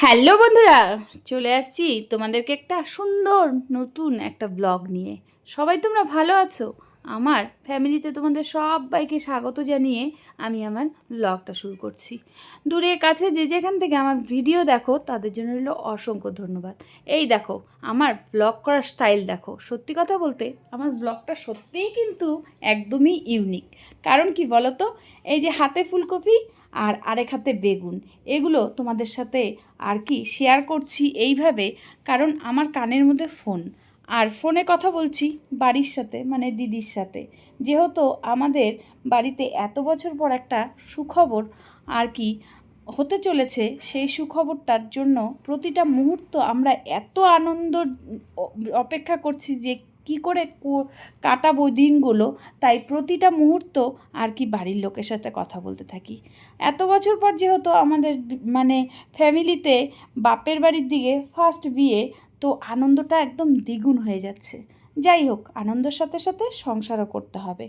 Hello বন্ধুরা, চলে আসছি তোমাদেরকে একটা সুন্দর নতুন একটা ব্লগ নিয়ে। সবাই তোমরা ভালো আছো? আমার ফ্যামিলিতে তোমাদের সবাইকে স্বাগত জানিয়ে আমি আমার ব্লগটা শুরু করছি। দূরে কাছে যে যেখান থেকে আমার ভিডিও দেখো তাদের জন্য রইল অসংখ্য ধন্যবাদ। এই দেখো আমার ব্লগ করার স্টাইল দেখো, সত্যি কথা বলতে আমার ব্লগটা সত্যিই কিন্তু একদমই ইউনিক। কারণ কি বলো তো, এই যে হাতে ফুলকপি আর আরেক হাতে বেগুন, এগুলো তোমাদের সাথে আর কি শেয়ার করছি এইভাবে, কারণ আমার কানের মধ্যে ফোন, আর ফোনে কথা বলছি বাড়ির সাথে, মানে দিদির সাথে। যেহেতু আমাদের বাড়িতে এত বছর পর একটা সুখবর আর কি হতে চলেছে, সেই সুখবরটার জন্য প্রতিটা মুহূর্ত আমরা এত আনন্দ অপেক্ষা করছি যে কি করে কাটাবো দিনগুলো। তাই প্রতিটা মুহূর্ত আর কি বাড়ির লোকের সাথে কথা বলতে থাকি। এত বছর পর যেহেতু আমাদের মানে ফ্যামিলিতে বাপের বাড়ির দিকে ফার্স্ট বিয়ে, তো আনন্দটা একদম দ্বিগুণ হয়ে যাচ্ছে। যাই হোক, আনন্দের সাথে সাথে সংসারও করতে হবে।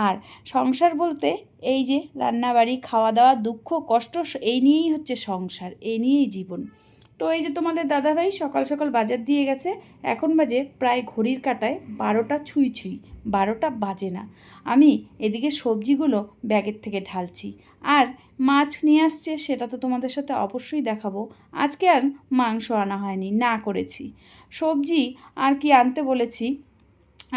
আর সংসার বলতে এই যে রান্নাবাড়ি, খাওয়া দাওয়া, দুঃখ কষ্ট, এই নিয়েই হচ্ছে সংসার, এই নিয়েই জীবন। তো এই যে তোমাদের দাদাভাই সকাল সকাল বাজার দিয়ে গেছে। এখন বাজে প্রায় ঘড়ির কাঁটায় 12টা ছুঁই ছুঁই, 12টা বাজে না। আমি এদিকে সবজিগুলো ব্যাগের থেকে ঢালছি। আর মাছ নিয়ে আসছে, সেটা তো তোমাদের সাথে অবশ্যই দেখাবো। আজকে আর মাংস আনা হয়নি, না করেছি। সবজি আর কি আনতে বলেছি,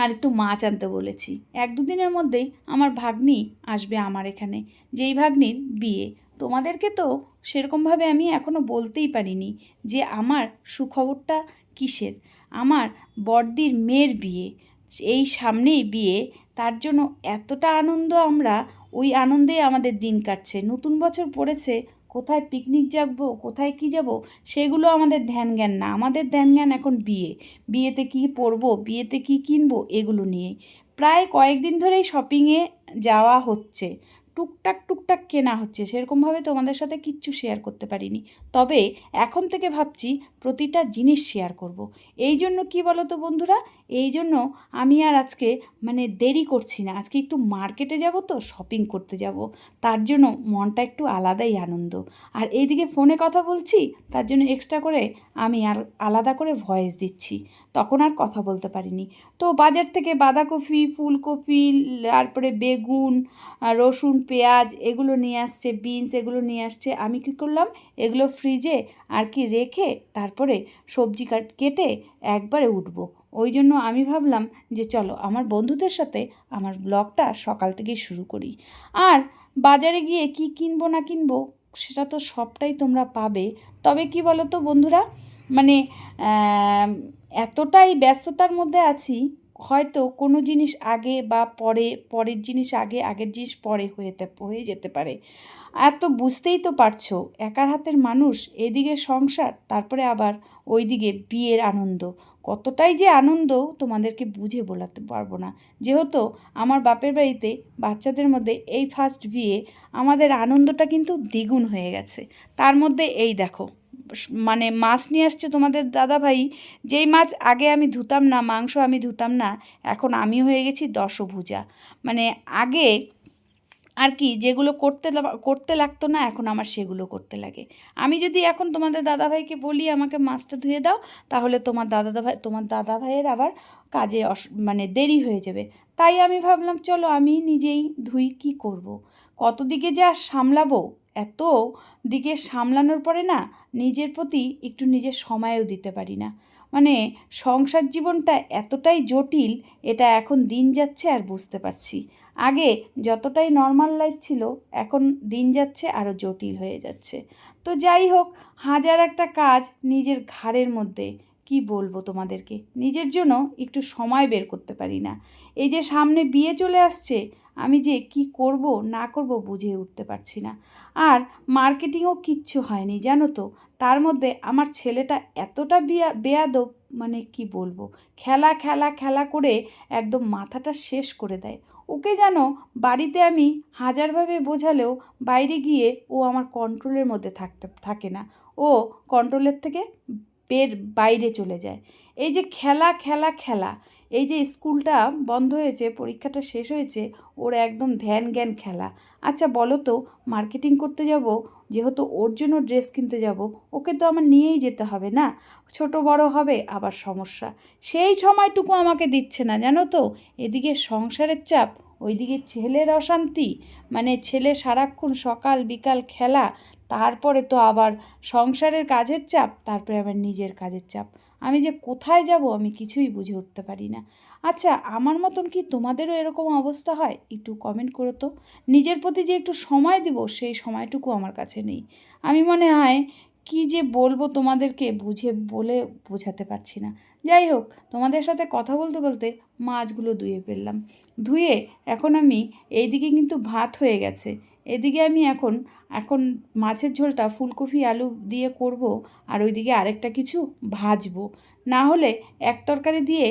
আর একটু মাছ আনতে বলেছি। 1-2 দিনের মধ্যেই আমার ভাগ্নি আসবে আমার এখানে, যেই ভাগ্নির বিয়ে। তোমাদেরকে তো সেরকমভাবে আমি এখনও বলতেই পারিনি যে আমার সুখবরটা কিসের। আমার বড়দির মেয়ের বিয়ে, এই সামনেই বিয়ে। তার জন্য এতটা আনন্দ, আমরা ওই আনন্দেই আমাদের দিন কাটছে। নতুন বছর পড়েছে, কোথায় পিকনিক যাবো, কোথায় কি যাব, সেগুলো আমাদের ধ্যান জ্ঞান না। আমাদের ধ্যান জ্ঞান এখন বিয়ে, বিয়েতে কী পরবো, বিয়েতে কী কিনবো, এগুলো নিয়ে। প্রায় কয়েকদিন ধরেই শপিংয়ে যাওয়া হচ্ছে, টুকটাক টুকটাক কেনা হচ্ছে। সেরকমভাবে তোমাদের সাথে কিচ্ছু শেয়ার করতে পারিনি, তবে এখন থেকে ভাবছি প্রতিটা জিনিস শেয়ার করব। এই জন্য কী বলো তো বন্ধুরা, এই জন্য আমি আর আজকে মানে দেরি করছি না। আজকে একটু মার্কেটে যাব, তো শপিং করতে যাব। তার জন্য মনটা একটু আলাদাই আনন্দ। আর এইদিকে ফোনে কথা বলছি, তার জন্য এক্সট্রা করে আমি আর আলাদা করে ভয়েস দিচ্ছি, তখন আর কথা বলতে পারিনি। তো বাজার থেকে বাঁধাকপি, ফুলকপি, তারপরে বেগুন, রসুন, পেঁয়াজ এগুলো নিয়ে আসছে, বিনস এগুলো নিয়ে আসছে। আমি কী করলাম, এগুলো ফ্রিজে আর কি রেখে তারপরে সবজি কেটে একবারে উঠবো। ওই জন্য আমি ভাবলাম যে চলো আমার বন্ধুদের সাথে আমার ব্লগটা সকাল থেকেই শুরু করি। আর বাজারে গিয়ে কি কিনবো না কিনবো সেটা তো সবটাই তোমরা পাবে। তবে কি বলো তো বন্ধুরা, মানে এতটাই ব্যস্ততার মধ্যে আছি, হয়তো কোনো জিনিস আগে বা পরে, পরের জিনিস আগে, আগের জিনিস পরে হয়ে যেতে পারে। আর তো বুঝতেই তো পারছো, একার হাতের মানুষ, এদিকে সংসার, তারপরে আবার ওইদিকে বিয়ের আনন্দ। কতটাই যে আনন্দ তোমাদেরকে বুঝে বলাতে পারবো না। যেহেতু আমার বাপের বাড়িতে বাচ্চাদের মধ্যে এই ফার্স্ট বিয়ে, আমাদের আনন্দটা কিন্তু দ্বিগুণ হয়ে গেছে। তার মধ্যে এই দেখো, মানে মাছ নিয়ে আসছে তোমাদের দাদাভাই। যেই মাছ আগে আমি ধুতাম না, মাংস আমি ধুতাম না, এখন আমি হয়ে গেছি দশভুজা। মানে আগে আর কি যেগুলো করতে লাগতো না, এখন আমার সেগুলো করতে লাগে। আমি যদি এখন তোমাদের দাদাভাইকে বলি আমাকে মাছটা ধুয়ে দাও, তাহলে তোমার দাদাভাইয়ের আবার কাজে মানে দেরি হয়ে যাবে। তাই আমি ভাবলাম চলো আমি নিজেই ধুই, কী করব। কত দিকে যা সামলাবো, এত দিকে সামলানোর পরে না নিজের প্রতি একটু নিজের সময়ও দিতে পারি না। মানে সংসার জীবনটা এতটাই জটিল, এটা এখন দিন যাচ্ছে আর বুঝতে পারছি। আগে যতটাই নর্মাল লাইফ ছিল, এখন দিন যাচ্ছে আরও জটিল হয়ে যাচ্ছে। তো যাই হোক, হাজার একটা কাজ নিজের ঘাড়ের মধ্যে, কি বলবো তোমাদেরকে, নিজের জন্য একটু সময় বের করতে পারি না। এই যে সামনে বিয়ে চলে আসছে, আমি যে কি করব না করব বুঝে উঠতে পারছি না। আর মার্কেটিংও কিচ্ছু হয়নি জানো তো। তার মধ্যে আমার ছেলেটা এতটা বেয়াদব, মানে কি বলবো, খেলা খেলা খেলা করে একদম মাথাটা শেষ করে দেয়। ওকে যেন বাড়িতে আমি হাজারভাবে বোঝালেও বাইরে গিয়ে ও আমার কন্ট্রোলের মধ্যে থাকে না। ও কন্ট্রোলের থেকে বাইরে চলে যায়। এই যে খেলা খেলা খেলা, এই যে স্কুলটা বন্ধ হয়েছে, পরীক্ষাটা শেষ হয়েছে, ওর একদম ধ্যান জ্ঞান খেলা। আচ্ছা বলো তো, মার্কেটিং করতে যাব, যেহেতু ওর জন্য ড্রেস কিনতে যাব, ওকে তো আমার নিয়েই যেতে হবে না, ছোট বড় হবে আবার সমস্যা, সেই সময়টুকু আমাকে দিচ্ছে না জানো তো। এদিকে সংসারের চাপ, ওইদিকে ছেলের অশান্তি, মানে ছেলে সারাক্ষণ সকাল বিকাল খেলা, তারপরে তো আবার সংসারের কাজের চাপ, তারপরে আবার নিজের কাজের চাপ। আমি যে কোথায় যাব আমি কিছুই বুঝে উঠতে পারি না। আচ্ছা, আমার মতন কি তোমাদেরও এরকম অবস্থা হয়? একটু কমেন্ট করো তো। নিজের প্রতি যে একটু সময় দেব, সেই সময়টুকু আমার কাছে নেই। আমি মনে হয় কি যে বলবো তোমাদেরকে, বুঝে বলে বোঝাতে পারছি না। যাই হোক, তোমাদের সাথে কথা বলতে বলতে মাছগুলো ধুয়ে ফেললাম। ধুয়ে এখন আমি এইদিকে কিন্তু ভাত হয়ে গেছে, এদিকে আমি এখন এখন মাছের ঝোলটা ফুলকপি আলু দিয়ে করব, আর ওইদিকে আরেকটা কিছু ভাজবো। না হলে এক তরকারি দিয়ে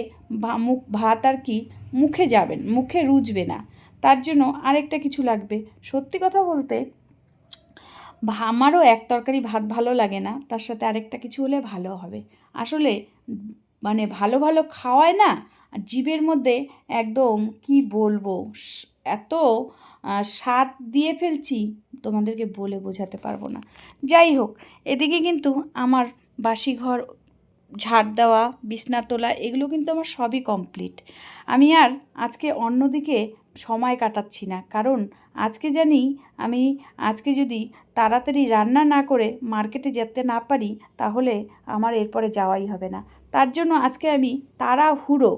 ভাত আর কি মুখে রুজবে না, তার জন্য আরেকটা কিছু লাগবে। সত্যি কথা বলতে আমারও এক তরকারি ভাত ভালো লাগে না, তার সাথে আরেকটা কিছু হলে ভালো হবে। আসলে মানে ভালো ভালো খাওয়ায় না, আর জিভের মধ্যে একদম কি বলবো, এত স্বাদ দিয়ে ফেলছি, তোমাদেরকে বলে বোঝাতে পারবো না। যাই হোক, এদিকে কিন্তু আমার বাসি ঘর ঝাড় দেওয়া, বিছনা তোলা, এগুলো কিন্তু আমার সবই কমপ্লিট। আমি আর আজকে অন্যদিকে সময় কাটাচ্ছি না, কারণ আজকে জানি আমি আজকে যদি তাড়াতাড়ি রান্না না করে মার্কেটে যেতে না পারি, তাহলে আমার এরপরে যাওয়াই হবে না। তার জন্য আজকে আমি তাড়াহুড়ো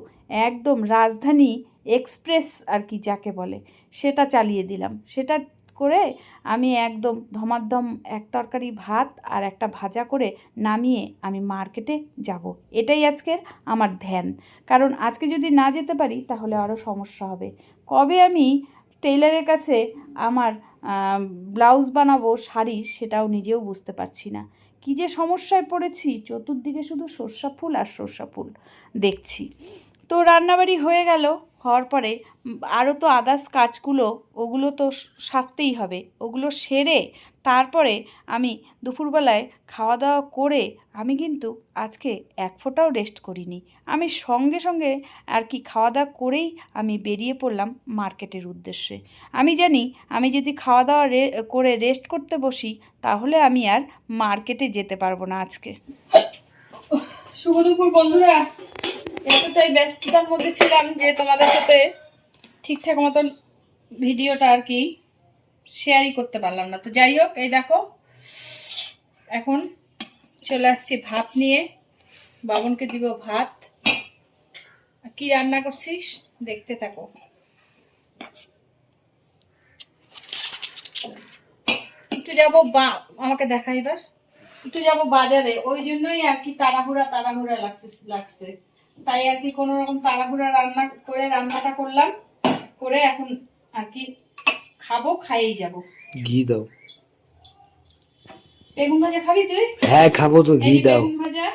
একদম রাজধানী এক্সপ্রেস আর কি যাকে বলে, সেটা চালিয়ে দিলাম। সেটা করে আমি একদম ধমাধম এক তরকারি ভাত আর একটা ভাজা করে নামিয়ে আমি মার্কেটে যাব। এটাই আজকের আমার ধ্যান, কারণ আজকে যদি না যেতে পারি তাহলে আরও সমস্যা হবে। কবে আমি টেইলারের কাছে আমার ব্লাউজ বানাবো শাড়ির, সেটাও নিজেও বুঝতে পারছি না। কী যে সমস্যায় পড়েছি, চতুর্দিকে শুধু সর্ষা ফুল আর সর্ষা ফুল দেখছি। তো রান্নাবাড়ি হয়ে গেল, হওয়ার পরে আরও তো আদার্স কাজগুলো, ওগুলো তো সারতেই হবে। ওগুলো সেরে তারপরে আমি দুপুরবেলায় খাওয়া দাওয়া করে আমি কিন্তু আজকে এক ফোঁটাও রেস্ট করিনি। আমি সঙ্গে সঙ্গে আর কি খাওয়া দাওয়া করেই আমি বেরিয়ে পড়লাম মার্কেটের উদ্দেশ্যে। আমি জানি আমি যদি খাওয়া দাওয়া করে রেস্ট করতে বসি, তাহলে আমি আর মার্কেটে যেতে পারবো না আজকে। শুভ দুপুর বন্ধুরা, এতটাই ব্যস্ততার মধ্যে ছিলাম যে তোমাদের সাথে ঠিকঠাক মতন ভিডিওটা আর কি শেয়ারই করতে পারলাম না। তো যাই হোক, এই দেখো এখন চলে আসছি ভাত নিয়ে, বাবনকে দিব ভাত। কি রান্না করছিস দেখতে থাকো। একটু যাবো আমাকে দেখা, এবার একটু যাবো বাজারে, ওই জন্যই আর কি তাড়াহুড়া লাগছে। তাই আর কি কোনো রকম তাড়াহুড়া রান্নাটা করলাম, করে এখন আর কি খাবো, খাইয়েই যাবো। ঘি দাও। বেগুন ভাজা খাবি তুই? হ্যাঁ খাবো তো, ঘি দাও। বেগুন ভাজা,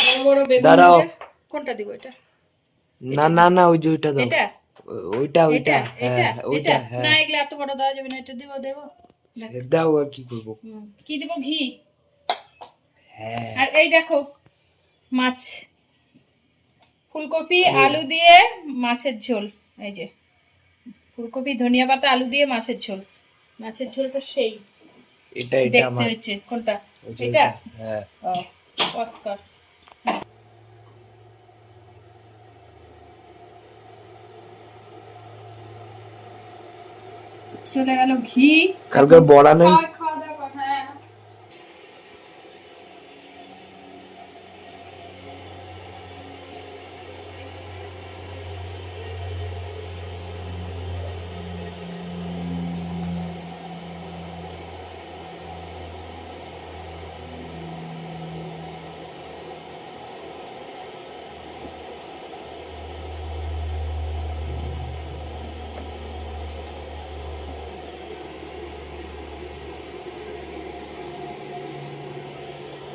বড় বড় বেগুন দাঁড়াও। ভাজা। কোনটা দিব? এটা? না না না, ওই যে ওইটা দাও। এটা ওইটা এটা এটা ওইটা এটা না, এগুলো এত বড় দেওয়া যাবে না। এটা দেবো দাও। আর কি করবো? কি দিব? ঘি। হ্যাঁ। আর এই দেখো মাছ, ফুলকপি আলু দিয়ে মাছের ঝোল। এই যে ফুলকপি ধনিয়া পাতা আলু দিয়ে মাছের ঝোল। মাছের ঝোলটা সেই এটা দেখতে আমার হচ্ছে। কোনটা? এটা। হ্যাঁ। ও কর। চলে গেল ঘি। কালকে বড়া নেই। খাওয়া দাওয়া কর। হ্যাঁ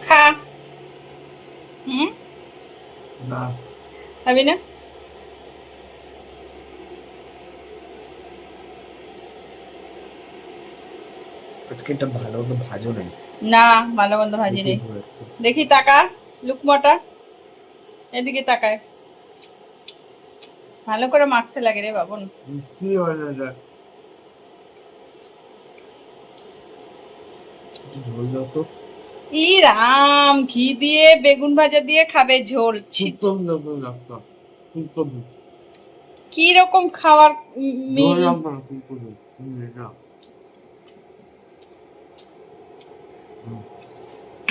খা। না খাবি না? আজকে এটা ভালো করে ভাজো নাই। না, ভালো মন্দ ভাজি নেই। দেখি টাকা লুকমাটা, এদিকে তাকায়। ভালো করে মাখতে লাগে রে বাবন। কি হয় না? একটু ঝোল দাও তো। ই রাম, ঘি দিয়ে বেগুন ভাজা দিয়ে খাবে ঝোল? ছি, খুব লাগবে লাগতো, খুব কি রকম খাবার ঝোল লাগবে না, খুব না।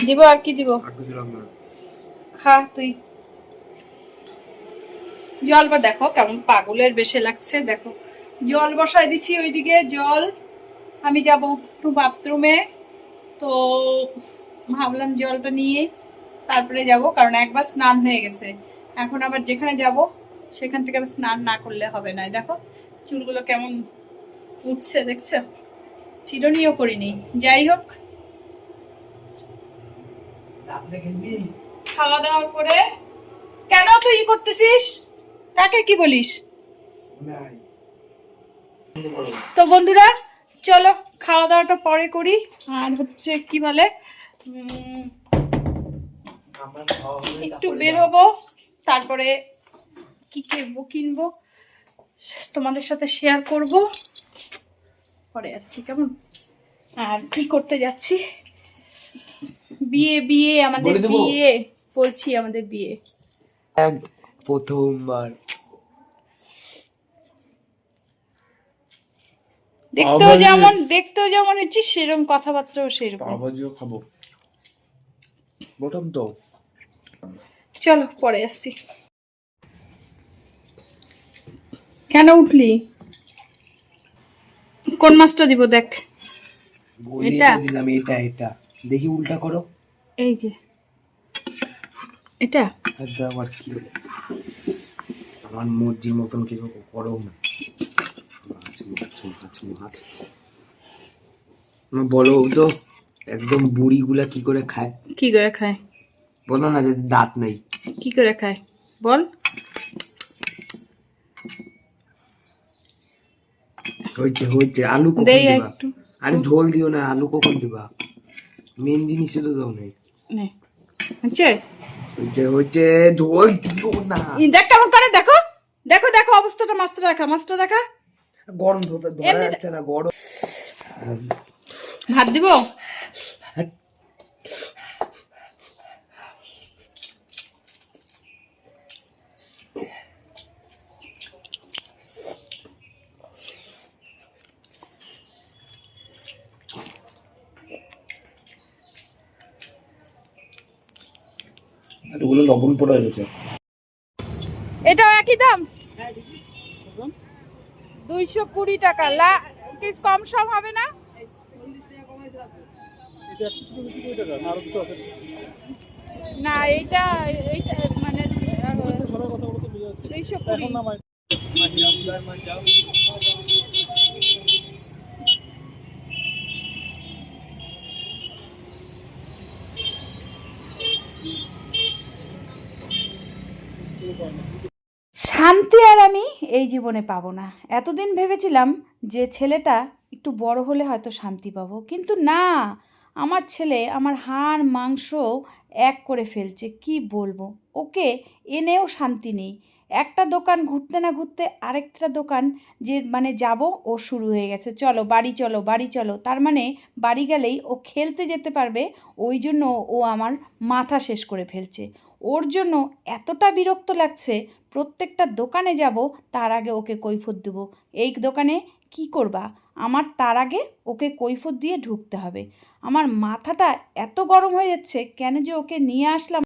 দিব আর কি দিব? আর কিছু লাগবে না। খা তুই জল। বা দেখো কেমন পাগলের বেশে লাগছে, দেখো জল বসাই দিছি ওইদিকে জল। আমি যাব একটু বাথরুমে, তো ভাবলাম জলটা নিয়ে তারপরে যাব, কারণ একবার স্নান হয়ে গেছে। এখন আবার যেখানে যাব সেখান থেকে আবার স্নান না করলে হবে না। দেখো চুলগুলো কেমন উঠছে, দেখছো? চিরুনিও করিনি। যাই হোক, খাওয়া দাওয়া করে। কেন তুই ই করতেছিস? কাকে কি বলিস? তো বন্ধুরা চলো খাওয়া দাওয়াটা পরে করি। আর হচ্ছে কি বলে, একটু বের হবো, তারপরে কি কিনবো তোমাদের সাথে শেয়ার করব, পরে আসছি কেমন। আর কি করতে যাচ্ছি, বিয়ে আমাদের বিয়ে, বলছি আমাদের বিয়ে প্রথমবার দেখতেও যেমন হচ্ছিস সেরকম কথাবার্তাও সেরকম। আবারও খাবো প্রথম তো। চলো পরে আসছি। কেন উঠলি? কোন মাছটা দিব দেখ? এটা দিলাম, এটা দেখি উল্টা করো। এই যে এটা আবার কি আমার মর্জির মতন কিছু করো না। বলো তো, একদম বুড়িগুলা কি করে খায়? কি করে খায় বলো না, যে দাঁত নেই কি করে খায় বল। হয়েছে আলু কখন দেই দিবা? একটু। আরে ঝোল দিও না, আলু কখন দিবা? মেন জিনিস তো দাও নেই। নে হচ্ছে হয়েছে ঝোল দিও না। দেখ কেমন করে, দেখো দেখো দেখো অবস্থাটা, মাছটা দেখা। গরম ধরা যাচ্ছে না, গরম। ভাত দিব? এগুলো লবণ পড়ে গেছে। এটাও একই দাম, 220 টাকা। কিছু কম সম হবে না? না এইটা মানে 220। শান্তি আর আমি এই জীবনে পাবো না। এতদিন ভেবেছিলাম যে ছেলেটা একটু বড় হলে হয়তো শান্তি পাবো, কিন্তু না, আমার ছেলে আমার হাড় মাংস এক করে ফেলছে। কি বলবো, ওকে এনেও শান্তি নেই। একটা দোকান ঘুরতে না ঘুরতে আরেকটা দোকান যে মানে যাব, ও শুরু হয়ে গেছে, চলো বাড়ি চলো বাড়ি চলো। তার মানে বাড়ি গেলেই ও খেলতে যেতে পারবে, ওই জন্য ও আমার মাথা শেষ করে ফেলছে। ওর জন্য এতটা বিরক্ত লাগছে, প্রত্যেকটা দোকানে যাব তার আগে ওকে কৈফিয়ত দেবো। এই দোকানে কি করবা, আমার তার আগে ওকে কৈফিয়ত দিয়ে ঢুকতে হবে। আমার মাথাটা এত গরম হয়ে যাচ্ছে, কেন যে ওকে নিয়ে আসলাম।